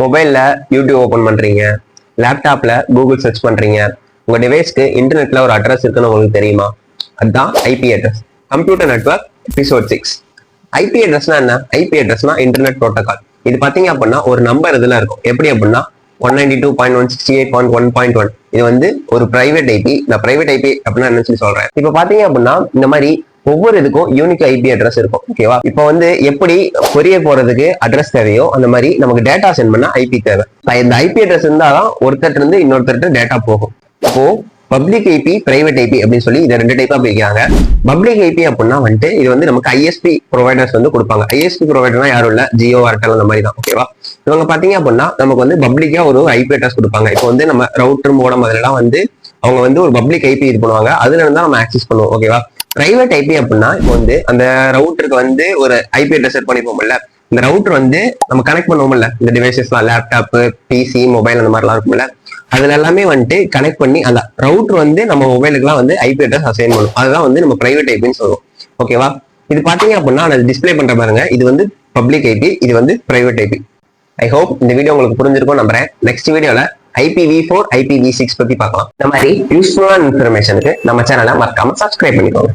மொபைல்ல YouTube open பண்றீங்க, லேப்டாப்ல கூகுள் சர்ச் பண்றீங்க, உங்க டிவைஸ்க்கு இன்டர்நெட்ல ஒரு அட்ரஸ் இருக்குன்னு உங்களுக்கு தெரியுமா? அதுதான் IP address. Computer network episode 6. IP அட்ரஸ்னா என்ன? ஐபி அட்ரஸ்னா இன்டர்நெட் புரோட்டோகால். இது பாத்தீங்க அப்படின்னா ஒரு நம்பர் இதுல இருக்கும். எப்படி அப்படின்னா 192.168.1.1. இது வந்து ஒரு பிரைவேட் ஐபி. நான் பிரைவேட் ஐபி அப்படின்னா என்ன சொல்லி சொல்றேன். இப்ப பாத்தீங்க அப்படின்னா இந்த மாதிரி ஒவ்வொரு இதுக்கும் யூனிக் ஐபி அட்ரஸ் இருக்கும். ஓகேவா? இப்போ வந்து எப்படி கொரியர் போறதுக்கு அட்ரஸ் தேவையோ அந்த மாதிரி நமக்கு டேட்டா சென்ட் பண்ண ஐபி தேவை. இந்த ஐபி அட்ரஸ் இருந்தாதான் ஒருத்தர் இருந்து இன்னொருத்தர் டேட்டா போகும். இப்போ பப்ளிக் ஐபி, பிரைவேட் ஐபி அப்படின்னு சொல்லி இதை 2 டைப்பா பிரிக்கிறாங்க. பப்ளிக் ஐபி அப்படின்னா வந்துட்டு இது வந்து நமக்கு ஐஎஸ்பி ப்ரொவைடர்ஸ் வந்து கொடுப்பாங்க. ஐஎஸ்பி ப்ரொவைடர்னா யாரும் இல்ல, ஜியோ, ஏர்டெல் அந்த மாதிரி தான். ஓகேவா? இவங்க பாத்தீங்க அப்படின்னா நமக்கு வந்து பப்ளிக்கா ஒரு ஐபி அட்ரஸ் கொடுப்பாங்க. இப்போ வந்து நம்ம ரவுட்டர் மோடம் அதெல்லாம் வந்து அவங்க வந்து ஒரு பப்ளிக் ஐபி இது பண்ணுவாங்க. அதுல இருந்தா நம்ம ஆக்சஸ் பண்ணுவோம். ஓகேவா? பிரைவேட் ஐபி அப்படின்னா இப்போ வந்து அந்த ரவுட்டருக்கு வந்து ஒரு ஐபி அட்ரஸ் செட் பண்ணிப்போம்ல, இந்த ரவுட்டர் வந்து நம்ம கனெக்ட் பண்ணுவோம்ல, இந்த டிவைசஸ்லாம் லேப்டாப், பிசி, மொபைல் அந்த மாதிரிலாம் இருக்கும்ல, அதுல எல்லாமே வந்துட்டு கனெக்ட் பண்ணி அந்த ரவுட்டர் வந்து நம்ம மொபைலுக்குலாம் வந்து ஐபி அட்ரஸ் அசைன் பண்ணும். அதுதான் வந்து நம்ம பிரைவேட் ஐபின்னு சொல்லுவோம். ஓகேவா? இது பாத்தீங்க அப்படின்னா நான் டிஸ்பிளே பண்ற பாருங்க, இது வந்து பப்ளிக் ஐபி, இது வந்து பிரைவேட் ஐபி. ஐ ஹோப் இந்த வீடியோ உங்களுக்கு புரிஞ்சிருக்கும் நம்புறேன். நெக்ஸ்ட் வீடியோல IPv4, IPv6 பத்தி பார்க்கலாம். இந்த மாதிரி யூஸ்ஃபுல்லான இன்ஃபர்மேஷனுக்கு நம்ம சேனலை மறக்காம சப்ஸ்கிரைப் பண்ணிக்கோங்க.